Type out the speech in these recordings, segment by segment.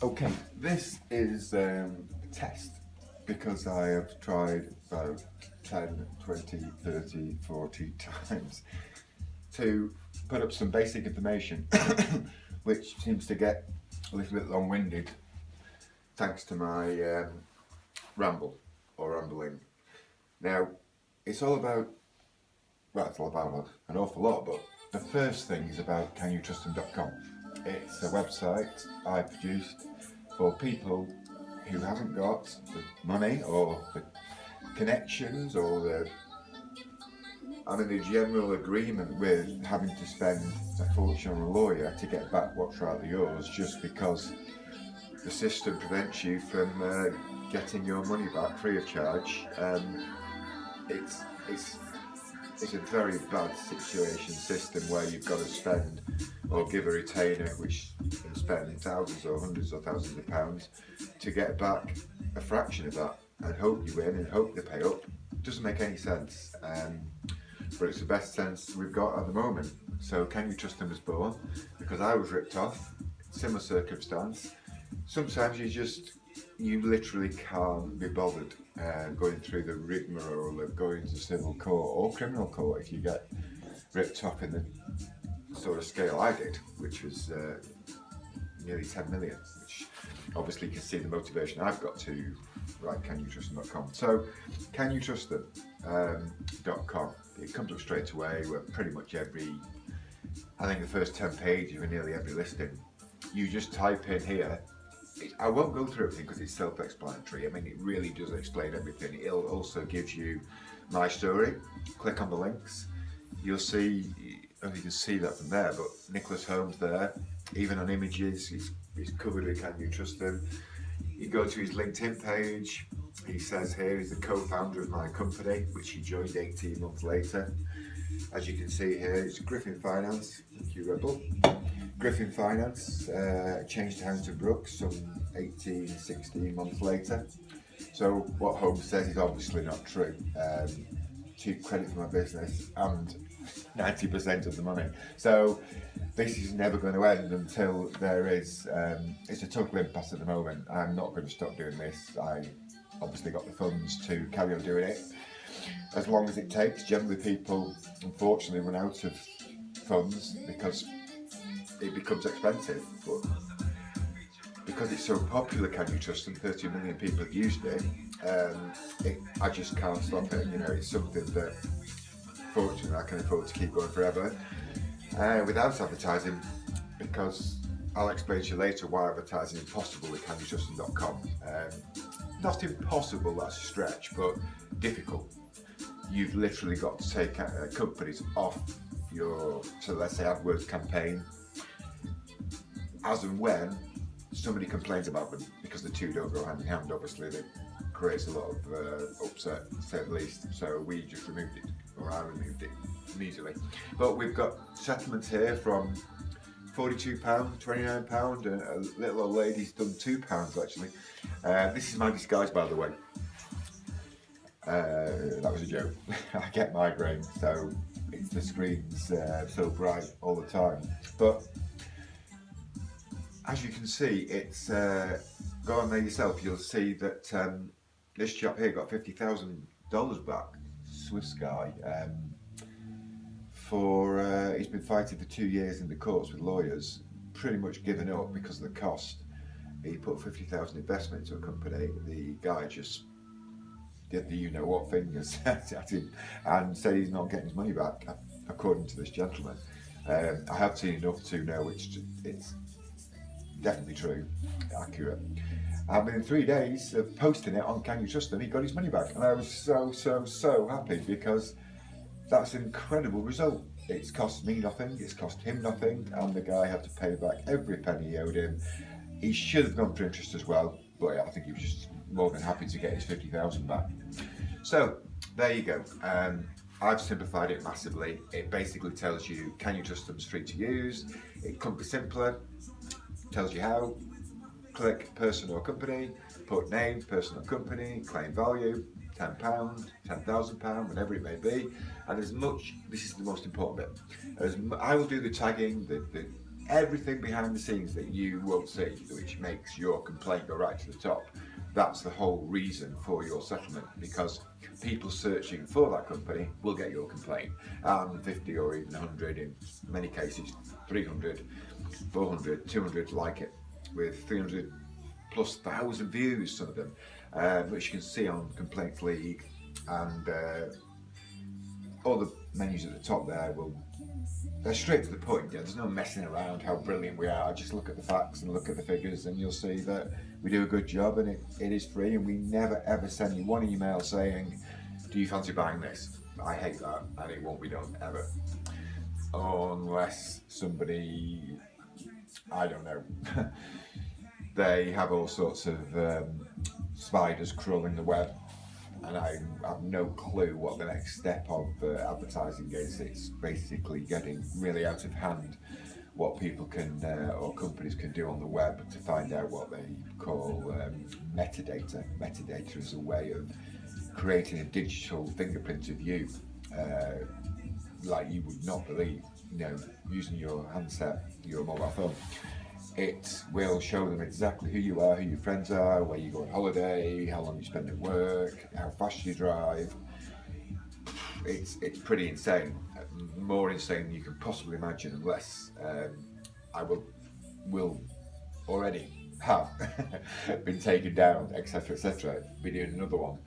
Okay, this is a test because I have tried about 10, 20, 30, 40 times to put up some basic information, which seems to get a little bit long-winded thanks to my ramble or rambling. Now, it's all about, well, it's all about an awful lot, but the first thing is about canyoutrustthem.com. It's a website I produced for people who haven't got the money or the connections or the general agreement with having to spend a fortune on a lawyer to get back what's rightly yours just because the system prevents you from getting your money back free of charge. It's it's a very bad situation system where you've got to spend or give a retainer, which you can spend thousands or hundreds or thousands of pounds to get back a fraction of that and hope you win and hope they pay up. It doesn't make any sense, but it's the best sense we've got at the moment. So Can You Trust Them was born because I was ripped off, similar circumstance. Sometimes you literally can't be bothered going through the rigmarole of going to civil court or criminal court if you get ripped off in the sort of scale I did, which was nearly 10 million, which obviously you can see the motivation I've got to write canyoutrustthem.com. So canyoutrustthem.com, it comes up straight away with pretty much I think the first 10 pages of nearly every listing. You just type in here. I won't go through everything because it's self-explanatory. I mean, it really does explain everything. It'll also give you my story. Click on the links. You'll see, I don't know if you can see that from there, but Nicholas Holmes there, even on images, he's covered with Can You Trust Them. You go to his LinkedIn page. He says here he's the co-founder of my company, which he joined 18 months later. As you can see here, it's Griffin Finance. Thank you, Rebel. Griffin Finance changed hands to Brooks some 18, 16 months later. So what Holmes says is obviously not true. Cheap credit for my business and 90% of the money. So this is never going to end until there is, it's a total impasse at the moment. I'm not going to stop doing this. I obviously got the funds to carry on doing it as long as it takes. Generally people unfortunately run out of funds because it becomes expensive, but because it's so popular, Can You Trust Them? 30 million people have used it. I just can't stop it. You know, it's something that fortunately I can afford to keep going forever without advertising, because I'll explain to you later why advertising is impossible with canyoutrustthem.com. Not impossible, that's a stretch, but difficult. You've literally got to take companies off your, so let's say, AdWords campaign as and when somebody complains about them, because the two don't go hand in hand. Obviously, that creates a lot of upset, to say the least. So we just removed it, or I removed it immediately. But we've got settlements here from £42, £29, and a little old lady's done £2 actually. This is my disguise, by the way. That was a joke. I get migraine, so the screen's so bright all the time. But as you can see, it's go on there yourself. You'll see that this chap here got $50,000 back. Swiss guy. He's been fighting for 2 years in the courts with lawyers, pretty much given up because of the cost. He put 50,000 investment into a company. The guy just did the you-know-what fingers at him and said he's not getting his money back, according to this gentleman. I have seen enough to know it's definitely true, accurate. And within 3 days of posting it on Can You Trust Them, he got his money back. And I was so happy, because that's an incredible result. It's cost me nothing, it's cost him nothing, and the guy had to pay back every penny he owed him. He should have gone for interest as well, but I think he was just more than happy to get his 50,000 back. So there you go. I've simplified it massively. It basically tells you Can You Trust Them's free to use. It couldn't be simpler. Tells you how. Click person or company, put name, person or company, claim value, £10, £10,000, whatever it may be, and as much. This is the most important bit. I will do the tagging, the everything behind the scenes that you won't see, which makes your complaint go right to the top. That's the whole reason for your settlement, because people searching for that company will get your complaint, and 50 or even 100, in many cases 300, 400, 200 like it, with 300 plus 1,000 views, some of them, which you can see on Complaints League, and all the menus at the top there they're straight to the point. Yeah, there's no messing around how brilliant we are. Just look at the facts and look at the figures, and you'll see that we do a good job, and it is free, and we never ever send you one email saying, do you fancy buying this? I hate that, and it won't be done ever, unless somebody, I don't know, they have all sorts of spiders crawling the web, and I have no clue what the next step of advertising is. It's basically getting really out of hand what people can or companies can do on the web to find out what they call metadata. Metadata is a way of creating a digital fingerprint of you, like you would not believe. Using your handset, your mobile phone, it will show them exactly who you are, who your friends are, where you go on holiday, how long you spend at work, how fast you drive. It's pretty insane, more insane than you can possibly imagine, unless I will already have been taken down, etc, etc. Be doing another one,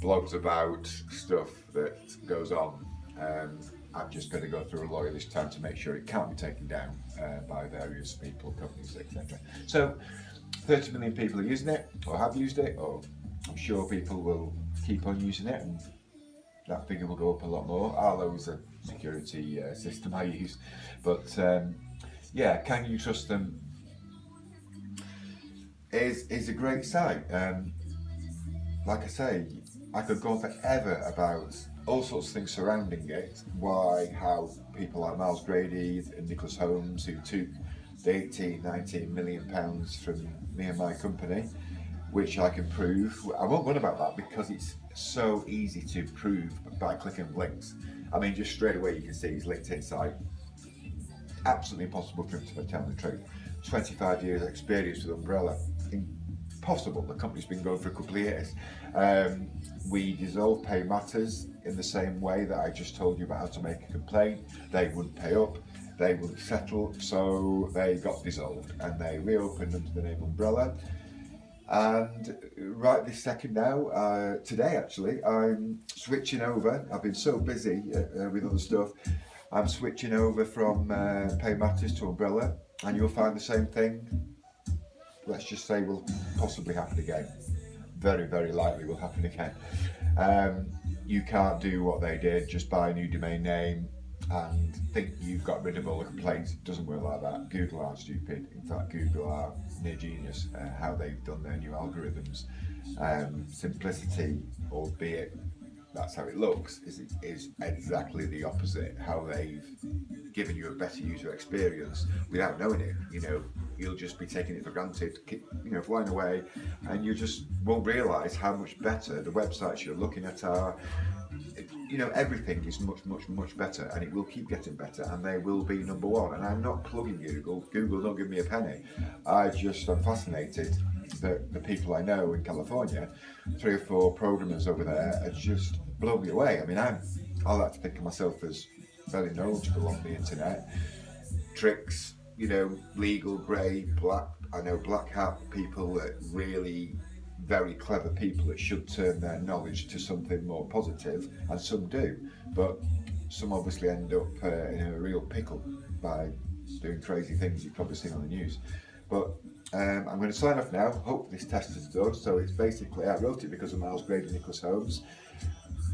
blogs about stuff that goes on. I'm just going to go through a lawyer this time to make sure it can't be taken down by various people, companies, etc. So 30 million people are using it, or have used it, or I'm sure people will keep on using it, and that figure will go up a lot more. Arlo is a security system I use, but yeah, can you trust them is a great site. Like I say, I could go on forever about all sorts of things surrounding it, how people like Miles Grady and Nicholas Holmes, who took the 18, 19 million pounds from me and my company, which I can prove. I won't run about that because it's so easy to prove by clicking links. I mean, just straight away you can see his LinkedIn site. Absolutely impossible for him to tell the truth. 25 years experience with Umbrella. Impossible. The company's been going for a couple of years. We dissolved Paymatters in the same way that I just told you about how to make a complaint. They wouldn't pay up, they wouldn't settle, so they got dissolved, and they reopened under the name Umbrella. And right this second now, today actually, I'm switching over. I've been so busy with other stuff. I'm switching over from Paymatters to Umbrella, and you'll find the same thing, let's just say, will possibly happen again. Very, very likely will happen again. You can't do what they did, just buy a new domain name and think you've got rid of all the complaints. It doesn't work like that. Google aren't stupid. In fact, Google are near genius how they've done their new algorithms. Simplicity, albeit that's how it looks, is exactly the opposite. How they've given you a better user experience without knowing it. You'll just be taking it for granted, flying away, and you just won't realise how much better the websites you're looking at are. Everything is much, much, much better, and it will keep getting better, and they will be number one. And I'm not plugging Google. Google don't give me a penny. I'm fascinated that the people I know in California, 3 or 4 programmers over there, are just blow me away. I mean, I like to think of myself as very knowledgeable on the internet. Tricks, legal, grey, black. I know black hat people that really very clever people that should turn their knowledge to something more positive, and some do, but some obviously end up in a real pickle by doing crazy things you've probably seen on the news. But I'm going to sign off now. Hope this test is done. So it's basically, I wrote it because of Miles Grady and Nicholas Holmes.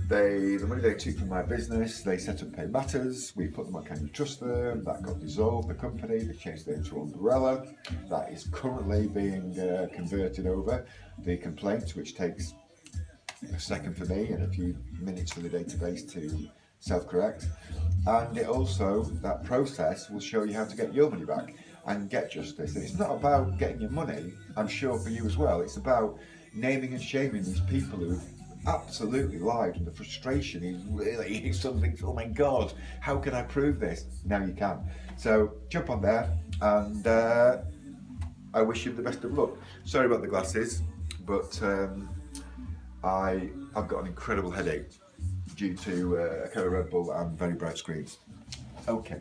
The money they took from my business, they set up Paymatters. We put them on Can You Trust Them? That got dissolved, the company. They changed it into Umbrella. That is currently being converted over. The complaint, which takes a second for me and a few minutes for the database to self-correct. And it also, that process will show you how to get your money back and get justice. And it's not about getting your money, I'm sure for you as well. It's about naming and shaming these people who've absolutely lied, and the frustration is really something. Oh my God, how can I prove this? Now you can. So jump on there, and I wish you the best of luck. Sorry about the glasses, but I've got an incredible headache due to a kind of Red Bull and very bright screens. Okay.